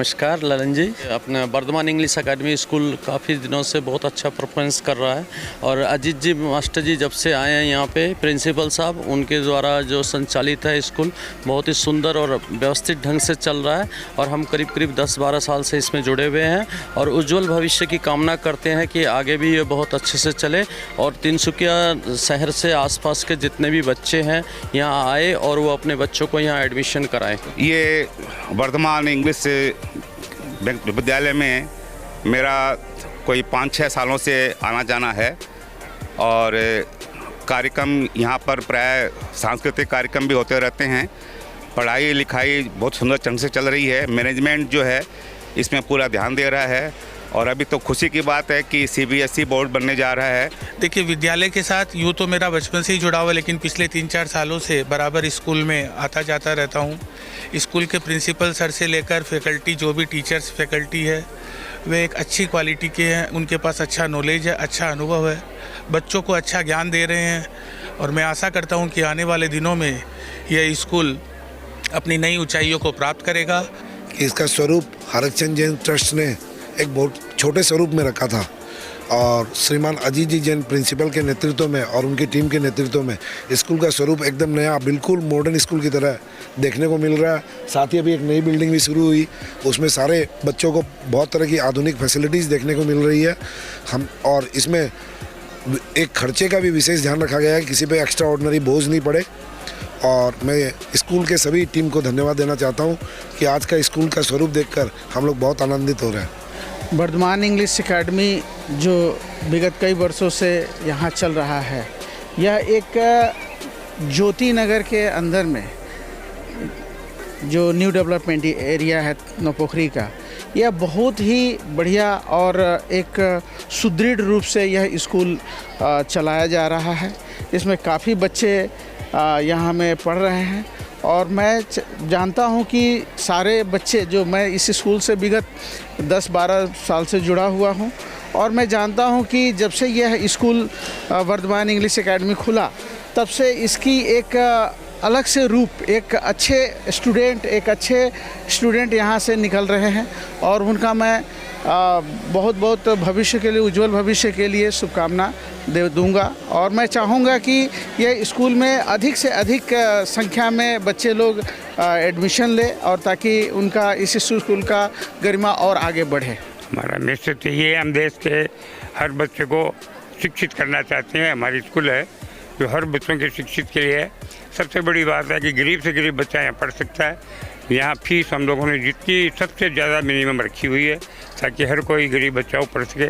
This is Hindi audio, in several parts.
नमस्कार ललन जी। अपना वर्धमान इंग्लिश एकेडमी स्कूल काफ़ी दिनों से बहुत अच्छा परफॉर्मेंस कर रहा है और अजीत जी मास्टर जी जब से आए हैं यहाँ पे प्रिंसिपल साहब, उनके द्वारा जो संचालित है स्कूल बहुत ही सुंदर और व्यवस्थित ढंग से चल रहा है और हम करीब 10-12 साल से इसमें जुड़े हुए हैं और उज्जवल भविष्य की कामना करते हैं कि आगे भी ये बहुत अच्छे से चले और तिनसुकिया शहर से आसपास के जितने भी बच्चे हैं यहाँ आए और वो अपने बच्चों को यहाँ एडमिशन कराएं। ये वर्धमान इंग्लिश विद्यालय में मेरा कोई 5-6 सालों से आना जाना है और कार्यक्रम यहाँ पर प्राय सांस्कृतिक कार्यक्रम भी होते रहते हैं। पढ़ाई लिखाई बहुत सुंदर ढंग से चल रही है। मैनेजमेंट जो है इसमें पूरा ध्यान दे रहा है और अभी तो खुशी की बात है कि CBSE बोर्ड बनने जा रहा है। देखिए, विद्यालय के साथ यूँ तो मेरा बचपन से ही जुड़ा हुआ, लेकिन पिछले 3-4 सालों से बराबर स्कूल में आता जाता रहता हूँ। स्कूल के प्रिंसिपल सर से लेकर फैकल्टी, जो भी टीचर्स फैकल्टी है, वे एक अच्छी क्वालिटी के हैं। उनके पास अच्छा नॉलेज है, अच्छा अनुभव है, बच्चों को अच्छा ज्ञान दे रहे हैं और मैं आशा करता हूँ कि आने वाले दिनों में यह स्कूल अपनी नई ऊंचाइयों को प्राप्त करेगा। इसका स्वरूप हरकचंद जैन ट्रस्ट ने एक बहुत छोटे स्वरूप में रखा था और श्रीमान अजीत जी जैन प्रिंसिपल के नेतृत्व में और उनकी टीम के नेतृत्व में स्कूल का स्वरूप एकदम नया, बिल्कुल मॉडर्न स्कूल की तरह देखने को मिल रहा है। साथ ही अभी एक नई बिल्डिंग भी शुरू हुई, उसमें सारे बच्चों को बहुत तरह की आधुनिक फैसिलिटीज़ देखने को मिल रही है। हम और इसमें एक खर्चे का भी विशेष ध्यान रखा गया है, किसी पे एक्स्ट्रा ऑर्डिनरी बोझ नहीं पड़े। और मैं स्कूल के सभी टीम को धन्यवाद देना चाहता हूँ कि आज का स्कूल का स्वरूप देखकर हम लोग बहुत आनंदित हो रहे हैं। वर्धमान इंग्लिश एकेडमी जो विगत कई वर्षों से यहाँ चल रहा है, यह एक ज्योति नगर के अंदर में जो न्यू डेवलपमेंट एरिया है नौपोखरी का, यह बहुत ही बढ़िया और एक सुदृढ़ रूप से यह स्कूल चलाया जा रहा है। इसमें काफ़ी बच्चे यहाँ में पढ़ रहे हैं और मैं जानता हूँ कि सारे बच्चे, जो मैं इस स्कूल से विगत 10-12 साल से जुड़ा हुआ हूँ और मैं जानता हूँ कि जब से यह स्कूल वर्धमान इंग्लिश एकेडमी खुला तब से इसकी एक अलग से रूप, एक अच्छे स्टूडेंट यहाँ से निकल रहे हैं और उनका मैं बहुत भविष्य के लिए, उज्जवल भविष्य के लिए शुभकामना दे दूँगा। और मैं चाहूँगा कि यह स्कूल में अधिक से अधिक संख्या में बच्चे लोग एडमिशन ले और ताकि उनका इस स्कूल का गरिमा और आगे बढ़े। हमारा निश्चित ये हम देश के हर बच्चे को शिक्षित करना चाहते हैं। हमारी स्कूल है जो हर बच्चों के शिक्षित के लिए है। सबसे बड़ी बात है कि गरीब से गरीब बच्चा यहाँ पढ़ सकता है। यहाँ फीस हम लोगों ने जितनी सबसे ज़्यादा मिनिमम रखी हुई है ताकि हर कोई गरीब बच्चा वो पढ़ सके,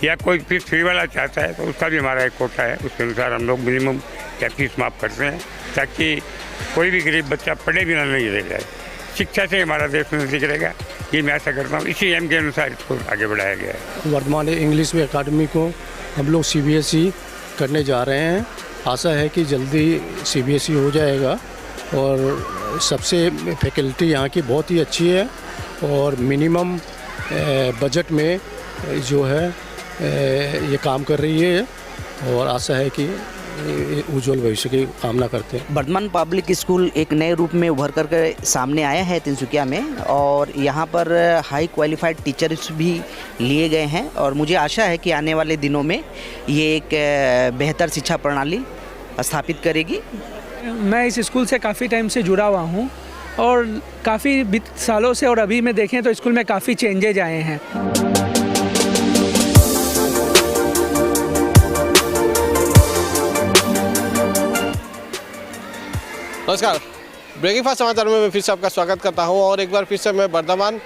या कोई फीस फ्री वाला चाहता है तो उसका भी हमारा एक कोटा है, उसके अनुसार हम लोग मिनिमम या फीस माफ़ करते हैं ताकि कोई भी गरीब बच्चा पढ़े बिना नहीं रह जाए। शिक्षा से हमारा देश में रहेगा, ये मैं ऐसा करता हूँ। इसी एम के अनुसार इसको आगे बढ़ाया गया है। वर्धमान इंग्लिश एकेडमी को हम लोग CBSE करने जा रहे हैं। आशा है कि जल्दी CBSE हो जाएगा और सबसे फैकल्टी यहाँ की बहुत ही अच्छी है और मिनिमम बजट में जो है ये काम कर रही है और आशा है कि उज्जवल भविष्य की कामना करते हैं। वर्धमान पब्लिक स्कूल एक नए रूप में उभर कर सामने आया है तिनसुकिया में और यहाँ पर हाई क्वालिफाइड टीचर्स भी लिए गए हैं और मुझे आशा है कि आने वाले दिनों में ये एक बेहतर शिक्षा प्रणाली स्थापित करेगी। मैं इस स्कूल से काफ़ी टाइम से जुड़ा हुआ हूँ और काफ़ी सालों से, और अभी में देखें तो स्कूल में काफ़ी चेंजेज आए हैं। नमस्कार, ब्रेकिंग फास्ट समाचार में मैं फिर से आपका स्वागत करता हूं और एक बार फिर से मैं वर्धमान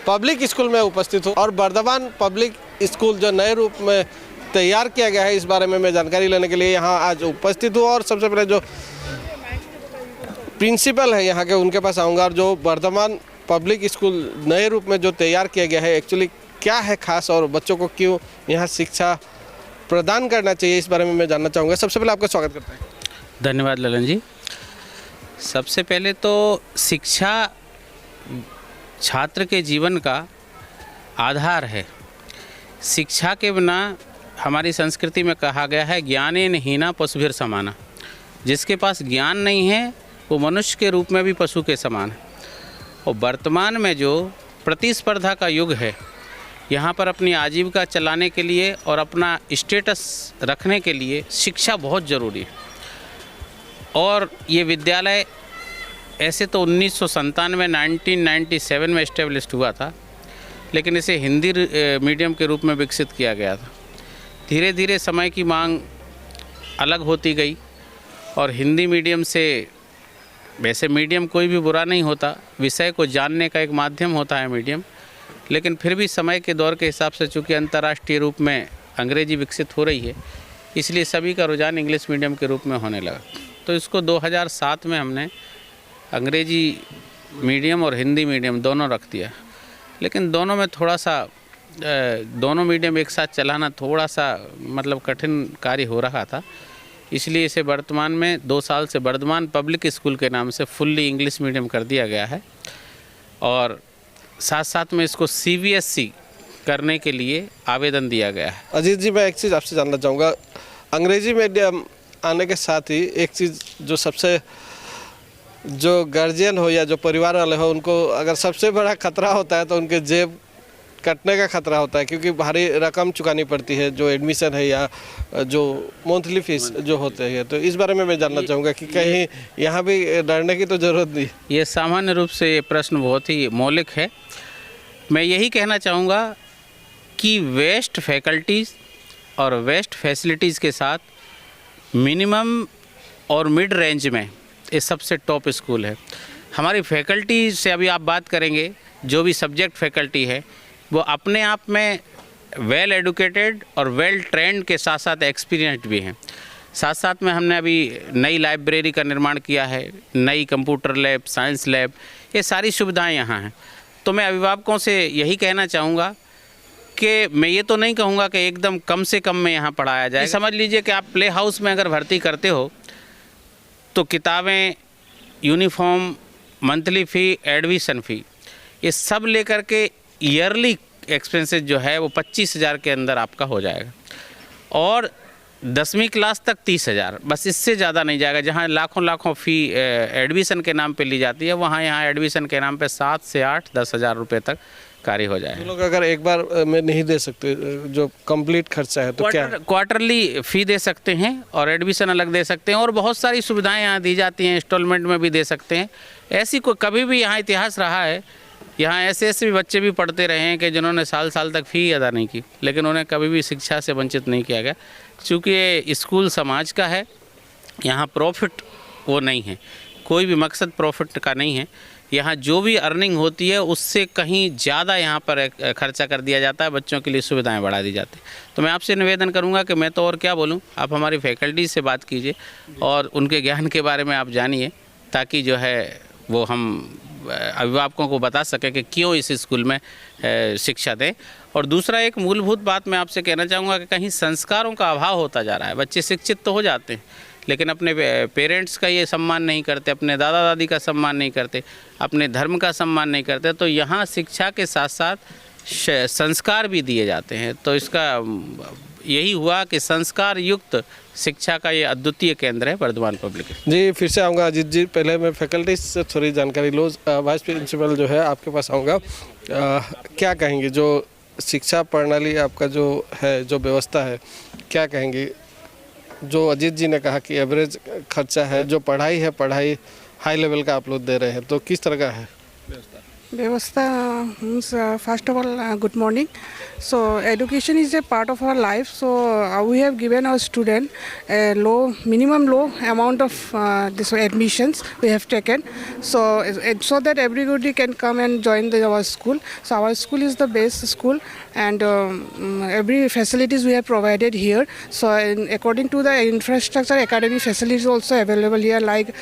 पब्लिक स्कूल में उपस्थित हूं और वर्धमान पब्लिक स्कूल जो नए रूप में तैयार किया गया है इस बारे में मैं जानकारी लेने के लिए यहां आज उपस्थित हूं और सबसे पहले जो प्रिंसिपल है यहाँ के उनके पास आऊँगा और जो वर्धमान पब्लिक स्कूल नए रूप में जो तैयार किया गया है एक्चुअली क्या है खास और बच्चों को क्यों यहाँ शिक्षा प्रदान करना चाहिए, इस बारे में मैं जानना चाहूँगा। सबसे पहले आपका स्वागत करता हूँ। धन्यवाद ललन जी। सबसे पहले तो शिक्षा छात्र के जीवन का आधार है। शिक्षा के बिना हमारी संस्कृति में कहा गया है ज्ञानेन हीना पशुभिर समाना। जिसके पास ज्ञान नहीं है वो मनुष्य के रूप में भी पशु के समान है। और वर्तमान में जो प्रतिस्पर्धा का युग है। यहाँ पर अपनी आजीविका चलाने के लिए और अपना स्टेटस रखने के लिए शिक्षा बहुत ज़रूरी है। और ये विद्यालय ऐसे तो 1997 में इस्टेब्लिश्ड हुआ था, लेकिन इसे हिंदी मीडियम के रूप में विकसित किया गया था। धीरे धीरे समय की मांग अलग होती गई और हिंदी मीडियम से, वैसे मीडियम कोई भी बुरा नहीं होता, विषय को जानने का एक माध्यम होता है मीडियम, लेकिन फिर भी समय के दौर के हिसाब से चूँकि अंतर्राष्ट्रीय रूप में अंग्रेजी विकसित हो रही है, इसलिए सभी का रुझान इंग्लिश मीडियम के रूप में होने लगा। तो इसको 2007 में हमने अंग्रेजी मीडियम और हिंदी मीडियम दोनों रख दिया, लेकिन दोनों में थोड़ा सा दोनों मीडियम एक साथ चलाना थोड़ा सा मतलब कठिन कार्य हो रहा था, इसलिए इसे वर्तमान में 2 साल से वर्धमान पब्लिक स्कूल के नाम से फुल्ली इंग्लिश मीडियम कर दिया गया है। और साथ साथ में इसको CBSE करने के लिए आवेदन दिया गया है। अजीत जी, मैं एक चीज़ आपसे जानना चाहूँगा, अंग्रेजी मीडियम आने के साथ ही एक चीज़ जो सबसे जो गार्जियन हो या जो परिवार वाले हो, उनको अगर सबसे बड़ा खतरा होता है तो उनके जेब कटने का खतरा होता है, क्योंकि भारी रकम चुकानी पड़ती है जो एडमिशन है या जो मंथली फीस जो होते हैं। तो इस बारे में मैं जानना चाहूँगा कि कहीं यहाँ भी डरने की तो ज़रूरत नहीं। ये सामान्य रूप से ये प्रश्न बहुत ही मौलिक है। मैं यही कहना चाहूँगा कि वेस्ट फैकल्टीज़ और वेस्ट फैसिलिटीज़ के साथ मिनिमम और मिड रेंज में ये सबसे टॉप स्कूल है। हमारी फैकल्टी से अभी आप बात करेंगे, जो भी सब्जेक्ट फैकल्टी है वो अपने आप में वेल एडुकेटेड और वेल ट्रेंड के साथ साथ एक्सपीरियंस्ड भी हैं। साथ साथ में हमने अभी नई लाइब्रेरी का निर्माण किया है, नई कंप्यूटर लैब, साइंस लैब, ये सारी सुविधाएं यहाँ हैं। तो मैं अभिभावकों से यही कहना चाहूँगा कि मैं ये तो नहीं कहूँगा कि एकदम कम से कम में यहाँ पढ़ाया जाए। समझ लीजिए कि आप प्ले हाउस में अगर भर्ती करते हो तो किताबें, यूनिफॉर्म, मंथली फ़ी, एडमिशन फ़ी, ये सब लेकर के ईयरली एक्सपेंसेस जो है वो 25,000 के अंदर आपका हो जाएगा। और 10वीं क्लास तक 30,000, बस इससे ज़्यादा नहीं जाएगा। जहाँ लाखों फ़ी एडमिशन के नाम पे ली जाती है, वहाँ यहाँ एडमिशन के नाम पे 7 से 8, 10,000 रुपये तक कार्य हो जाएगा। लोग अगर एक बार में नहीं दे सकते जो कंप्लीट खर्चा है तो क्या क्वार्टरली फ़ी दे सकते हैं और एडमिशन अलग दे सकते हैं, और बहुत सारी सुविधाएं यहाँ दी जाती हैं, इंस्टॉलमेंट में भी दे सकते हैं। ऐसी कोई कभी भी यहाँ इतिहास रहा है, यहाँ ऐसे भी बच्चे भी पढ़ते रहे हैं कि जिन्होंने साल तक फ़ी अदा नहीं की, लेकिन उन्हें कभी भी शिक्षा से वंचित नहीं किया गया। चूँकि ये स्कूल समाज का है, यहाँ प्रॉफिट वो नहीं है, कोई भी मकसद प्रॉफिट का नहीं है। यहाँ जो भी अर्निंग होती है उससे कहीं ज़्यादा यहाँ पर खर्चा कर दिया जाता है, बच्चों के लिए सुविधाएं बढ़ा दी जाती हैं। तो मैं आपसे निवेदन करूँगा कि मैं तो और क्या बोलूँ, आप हमारी फैकल्टी से बात कीजिए और उनके ज्ञान के बारे में आप जानिए, ताकि जो है वो हम अभिभावकों को बता सकें कि क्यों इस स्कूल में शिक्षा दें। और दूसरा एक मूलभूत बात मैं आपसे कहना चाहूँगा कि कहीं संस्कारों का अभाव होता जा रहा है। बच्चे शिक्षित तो हो जाते हैं, लेकिन अपने पेरेंट्स का ये सम्मान नहीं करते, अपने दादा दादी का सम्मान नहीं करते, अपने धर्म का सम्मान नहीं करते। तो यहाँ शिक्षा के साथ साथ संस्कार भी दिए जाते हैं। तो इसका यही हुआ कि संस्कार युक्त शिक्षा का ये अद्वितीय केंद्र है वर्धमान पब्लिक। जी, फिर से आऊँगा अजीत जी, पहले मैं फैकल्टी से थोड़ी जानकारी लूँ। वाइस प्रिंसिपल जो है आपके पास आऊँगा, क्या कहेंगे जो शिक्षा प्रणाली आपका जो है, जो व्यवस्था है, क्या कहेंगे? जो अजीत जी ने कहा कि एवरेज खर्चा है, जो पढ़ाई है, पढ़ाई हाई लेवल का आप लोग दे रहे हैं, तो किस तरह का है व्यवस्था? First of all, good morning. So education is a part of our life. So we have given our student a minimum low amount of this admissions we have taken. So that everybody can come and join our school. So our school is the best school, and every facilities we have provided here. So according to the infrastructure, academic facilities also available here, like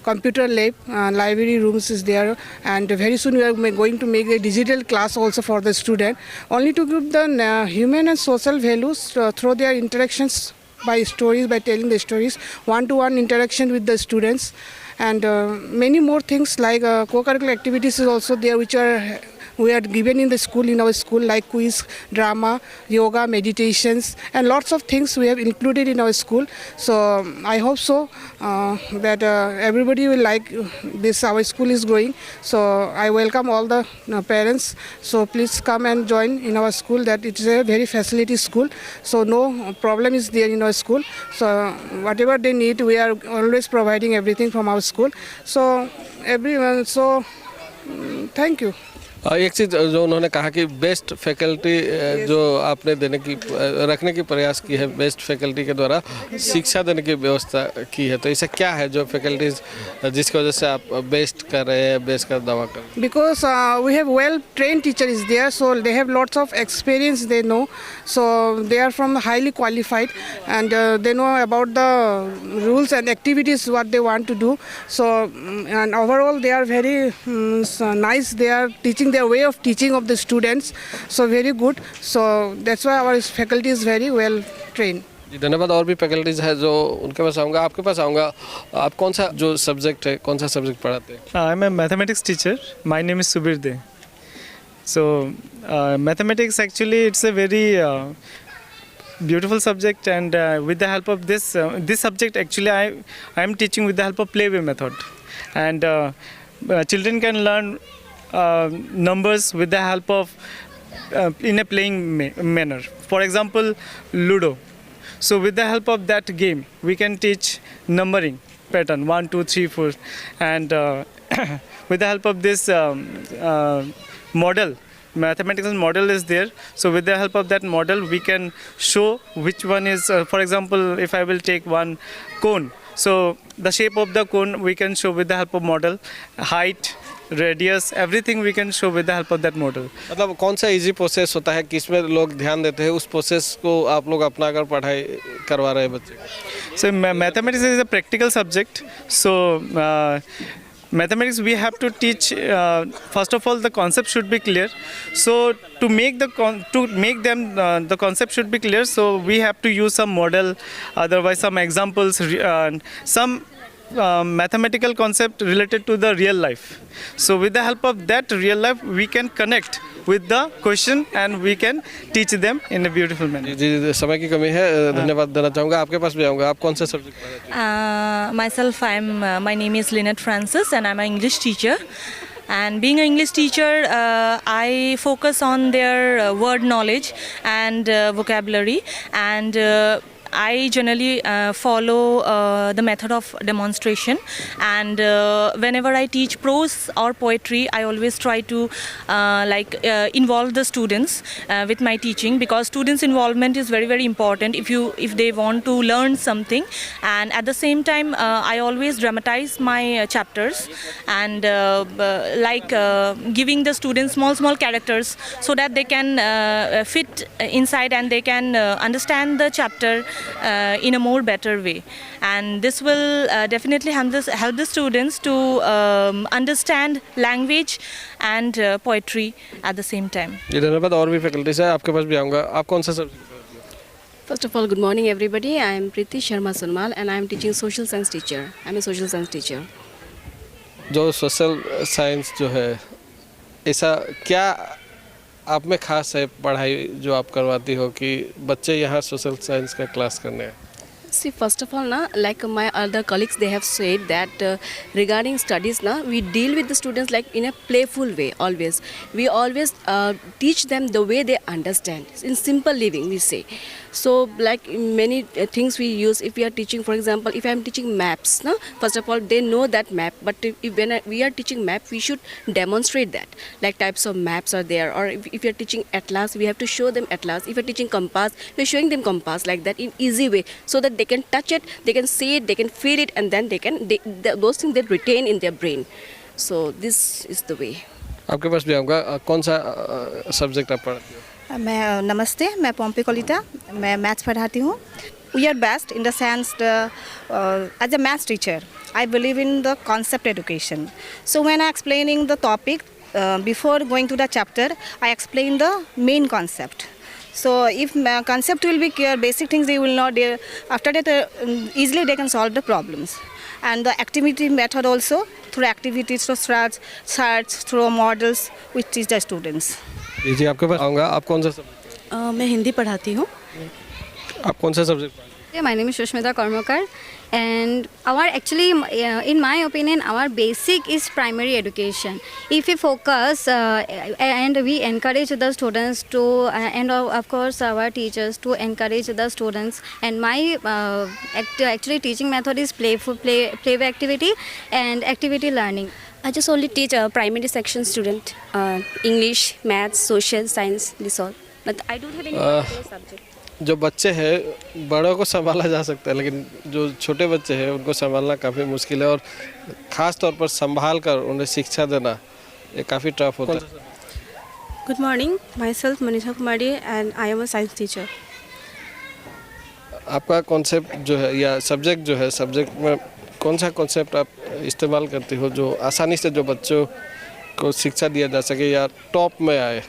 computer lab, library rooms is there, and very soon we are going to make a digital class also for the student, only to give the human and social values through their interactions by stories, by telling the stories, one-to-one interaction with the students, and many more things like co-curricular activities is also there, which we are given in the school, in our school, like quiz, drama, yoga, meditations, and lots of things we have included in our school. So I hope so that everybody will like this. Our school is growing, so I welcome all the parents. So please come and join in our school. That it is a very facility school, so no problem is there in our school. So whatever they need, we are always providing everything from our school. So everyone, so thank you. एक चीज़ जो उन्होंने कहा कि बेस्ट फैकल्टी जो आपने देने की रखने की प्रयास की है, बेस्ट फैकल्टी के द्वारा शिक्षा देने की व्यवस्था की है, तो ऐसा क्या है जो फैकल्टीज जिसकी वजह से आप बेस्ट कर रहे हैं, बेस्ट का दावा कर रहे हैं? Because we have well trained teachers there, so they have lots of experience, they know, so they are from highly qualified, and they know about the rules and activities what they want to do. So and overall they are very so nice. They are teaching their way of teaching of the students, so very good. So that's why our faculty is very well trained. धन्यवाद। और भी फैकल्टीज है जो उनके पास आऊँगा, आपके पास आऊँगा। आप कौन सा जो सब्जेक्ट है, कौन सा सब्जेक्ट पढ़ाते हैं? I am a mathematics teacher, my name is Subir Dey. So mathematics actually it's a very beautiful subject, and with the help of this subject actually I am teaching with the help of playway method, and children can learn numbers with the help of in a playing manner. For example, Ludo. So with the help of that game we can teach numbering pattern 1 2 3 4, and with the help of this model, mathematical model is there. So with the help of that model we can show which one is for example, if I will take one cone, so the shape of the cone we can show with the help of model, height, radius, everything we can show with the help of that model. मतलब कौन सा इजी प्रोसेस होता है, किसमें लोग ध्यान देते हैं, उस प्रोसेस को आप लोग अपना कर पढ़ाई करवा रहे हैं बच्चे? So mathematics is a practical subject, so mathematics we have to teach first of all the concept should be clear, so to make them the concept should be clear, so we have to use some model, otherwise some examples, some mathematical concept related to the real life. So with the help of that real life we can connect with the question and we can teach them in a beautiful manner. जी समय की कमी है, धन्यवाद देना चाहूँगा। आपके पास भी आऊँगा। आप कौन सा सब्जेक्ट पढ़ाते हैं? Myself, my name is Lynette Francis and I'm an English teacher. And being an English teacher, I focus on their word knowledge and vocabulary, and I generally follow the method of demonstration, and whenever I teach prose or poetry, I always try to involve the students with my teaching, because students' involvement is very, very important if they want to learn something. And at the same time, I always dramatize my chapters, and giving the students small characters so that they can fit inside and they can understand the chapter in a more better way, and this will definitely help the students to understand language and poetry at the same time. जी धन्यवाद। और भी फैकल्टीज है, आपके पास भी आऊँगा। आप कौन सा सब्जेक्ट पढ़ाते हैं? First of all, good morning everybody. I am Preeti Sharma Sunmal and I am teaching social science teacher. I am a social science teacher. जो सोशल साइंस जो है, ऐसा क्या आप में खास है पढ़ाई जो आप करवाती हो कि बच्चे यहाँ सोशल साइंस का क्लास करने हैं? See, first of all, like my other colleagues, they have said that regarding studies, we deal with the students like in a playful way always. We always teach them the way they understand, in simple living, we say. So like many things we use, if we are teaching, for example, if I am teaching maps, first of all, they know that map, but when we are teaching map, we should demonstrate that. Like types of maps are there, or if you are teaching atlas, we have to show them atlas. If you are teaching compass, we are showing them compass like that in easy way, so that they can touch it, they can see it, they can feel it, and then those things they retain in their brain. So this is the way. आपके पास भी आऊँगा। कौन सा सब्जेक्ट आप पढ़ाती हो? मैं नमस्ते, मैं पॉम्पी कलिता, मैं मैथ्स पढ़ाती हूँ। We are best in the sense as a maths teacher, I believe in the concept education. So when I explaining the topic, before going to the chapter, I explain the main concept. So if concept will be clear, basic things they will know. After that, easily they can solve the problems. and the activity method also, through activities, through charts, through models, we teach the students. जी आपके पास आऊँगा। आप कौन सा सब्जेक्ट? मैं हिंदी पढ़ाती हूँ। आप कौन सा subject? My name is Shushmita Karmakar, and our actually, in my opinion, our basic is primary education. If we focus and we encourage the students to, and of course our teachers to encourage the students. And my actually teaching method is play activity and activity learning. I just only teach a primary section student, English, Maths, Social, Science, this all. But I don't have any particular subject. जो बच्चे हैं बड़ों को संभाला जा सकता है, लेकिन जो छोटे बच्चे हैं उनको संभालना काफ़ी मुश्किल है, और ख़ास तौर पर संभाल कर उन्हें शिक्षा देना ये काफ़ी टफ होता है। Good morning, myself Manisha Kumari and I am a science teacher. आपका कॉन्सेप्ट जो है या सब्जेक्ट जो है, सब्जेक्ट में कौन सा कॉन्सेप्ट आप इस्तेमाल करते हो जो आसानी से जो बच्चों को शिक्षा दिया जा सके या टॉप में आए?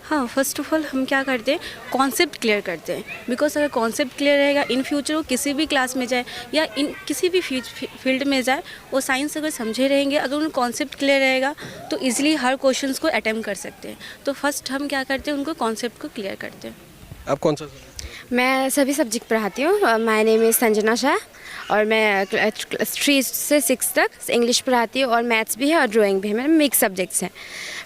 हाँ, फर्स्ट ऑफ ऑल हम क्या करते हैं, कॉन्सेप्ट क्लियर करते हैं। बिकॉज अगर कॉन्सेप्ट क्लियर रहेगा, इन फ्यूचर वो किसी भी क्लास में जाए या इन किसी भी फील्ड में जाए, वो साइंस अगर समझे रहेंगे, अगर उनको कॉन्सेप्ट क्लियर रहेगा तो इजीली हर क्वेश्चंस को अटेम्प्ट कर सकते हैं। तो फर्स्ट हम क्या करते हैं, उनको कॉन्सेप्ट को क्लियर करते हैं। आप कौन सा? मैं सभी सब्जेक्ट पढ़ाती हूँ। My name is Sanjana Shah और मैं 3 से 6 तक इंग्लिश पढ़ाती हूँ, और मैथ्स भी है और ड्राइंग भी है। मेरे मिक्स सब्जेक्ट्स हैं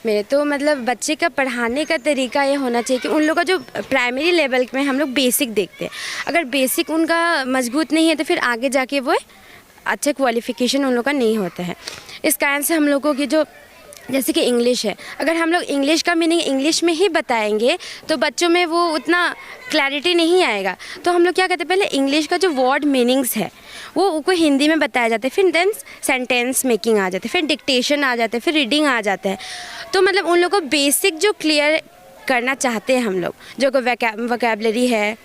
मेरे। तो मतलब बच्चे का पढ़ाने का तरीका ये होना चाहिए कि उन लोगों का जो प्राइमरी लेवल में हम लोग बेसिक देखते हैं, अगर बेसिक उनका मजबूत नहीं है तो फिर आगे जाके वो अच्छा क्वालिफिकेशन उन लोग का नहीं होता है। इस कारण से हम लोगों की जो जैसे कि इंग्लिश है, अगर हम लोग इंग्लिश का मीनिंग इंग्लिश में ही बताएंगे तो बच्चों में वो उतना क्लैरिटी नहीं आएगा। तो हम लोग क्या करते हैं, पहले इंग्लिश का जो वर्ड मीनिंग्स है वो उनको हिंदी में बताया जाता है, फिर देन सेंटेंस मेकिंग आ जाते हैं, फिर डिक्टेशन आ जाते हैं, फिर रीडिंग आ जाता है। तो मतलब उन लोगों को बेसिक जो क्लियर करना चाहते हैं हम लोग, जो वोकैबुलरी है,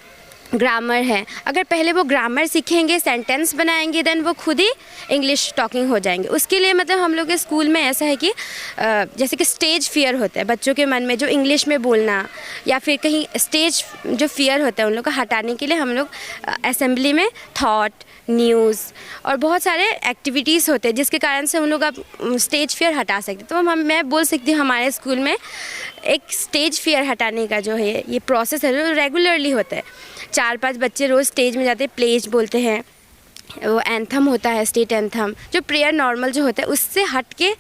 ग्रामर है, अगर पहले वो ग्रामर सीखेंगे, सेंटेंस बनाएंगे, देन वो खुद ही इंग्लिश टॉकिंग हो जाएंगे। उसके लिए मतलब हम लोग के स्कूल में ऐसा है कि जैसे कि स्टेज फियर होता है बच्चों के मन में, जो इंग्लिश में बोलना या फिर कहीं स्टेज जो फियर होता है उन लोग को हटाने के लिए हम लोग असेंबली में थॉट, न्यूज़ और बहुत सारे एक्टिविटीज़ होते हैं जिसके कारण से उन लोग आप स्टेज फियर हटा सकते। तो मैं बोल सकती हूँ हमारे स्कूल में एक स्टेज फियर हटाने का जो है ये प्रोसेस है जो रेगुलरली होता है। 4-5 बच्चे रोज़ स्टेज में जाते हैं, प्लेज बोलते हैं, वो एंथम होता है, स्टेट एंथम, जो प्रेयर नॉर्मल जो होता है उससे हट के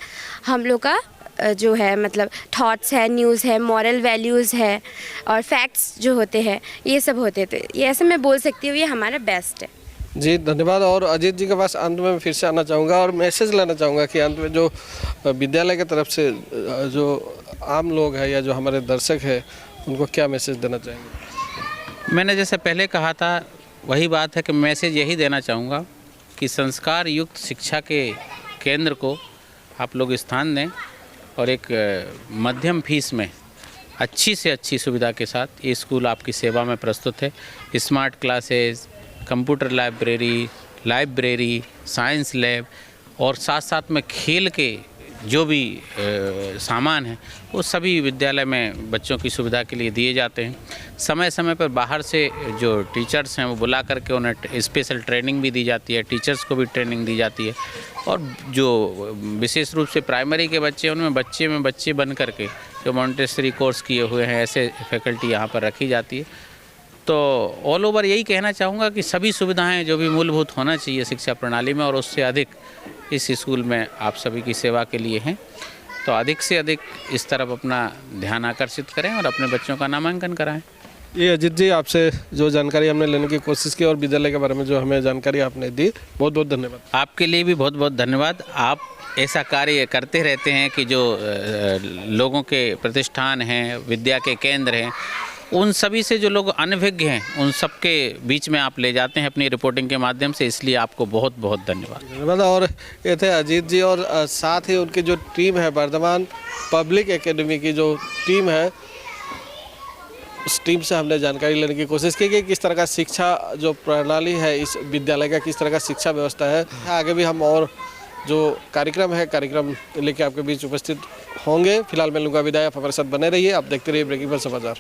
हम लोग का जो है मतलब थॉट्स है, न्यूज़ है, मॉरल वैल्यूज़ है और फैक्ट्स जो होते हैं ये सब होते हैं। तो ये ऐसे मैं बोल सकती हूँ ये हमारा बेस्ट है। जी धन्यवाद। और अजीत जी के पास अंत में फिर से आना चाहूँगा और मैसेज लेना चाहूँगा कि अंत में जो विद्यालय की तरफ से जो आम लोग हैं या जो हमारे दर्शक हैं उनको क्या मैसेज देना चाहेंगे? मैंने जैसे पहले कहा था वही बात है कि मैसेज यही देना चाहूँगा कि संस्कार युक्त शिक्षा के केंद्र को आप लोग स्थान दें और एक मध्यम फीस में अच्छी से अच्छी सुविधा के साथ ये स्कूल आपकी सेवा में प्रस्तुत है। Smart classes, computer library, science lab और साथ साथ में खेल के जो भी सामान है वो सभी विद्यालय में बच्चों की सुविधा के लिए दिए जाते हैं। समय समय पर बाहर से जो टीचर्स हैं वो बुला करके उन्हें स्पेशल ट्रेनिंग भी दी जाती है, टीचर्स को भी ट्रेनिंग दी जाती है। और जो विशेष रूप से प्राइमरी के बच्चे हैं उनमें बच्चे बन करके जो मॉन्टेसरी कोर्स किए हुए हैं ऐसे फैकल्टी यहाँ पर रखी जाती है। तो ऑल ओवर यही कहना चाहूँगा कि सभी सुविधाएं जो भी मूलभूत होना चाहिए शिक्षा प्रणाली में और उससे अधिक इस स्कूल में आप सभी की सेवा के लिए हैं। तो अधिक से अधिक इस तरफ अपना ध्यान आकर्षित करें और अपने बच्चों का नामांकन कराएं। ये अजीत जी आपसे जो जानकारी हमने लेने की कोशिश की और विद्यालय के बारे में जो हमें जानकारी आपने दी, बहुत बहुत धन्यवाद। आपके लिए भी बहुत बहुत धन्यवाद। आप ऐसा कार्य करते रहते हैं कि जो लोगों के प्रतिष्ठान हैं, विद्या के केंद्र हैं, उन सभी से जो लोग अनभिज्ञ हैं उन सब के बीच में आप ले जाते हैं अपनी रिपोर्टिंग के माध्यम से, इसलिए आपको बहुत बहुत धन्यवाद। और ये थे अजीत जी और साथ ही उनकी जो टीम है वर्धमान पब्लिक एकेडमी की जो टीम है उस टीम से हमने जानकारी लेने की कोशिश की कि किस तरह का शिक्षा जो प्रणाली है इस विद्यालय का, किस तरह का शिक्षा व्यवस्था है। आगे भी हम और जो कार्यक्रम लेके आपके बीच उपस्थित होंगे। फिलहाल मैं लूँगा विदाई, आप हमारे साथ बने रहिए। आप देखते रहिए ब्रेकिंग पर समाचार।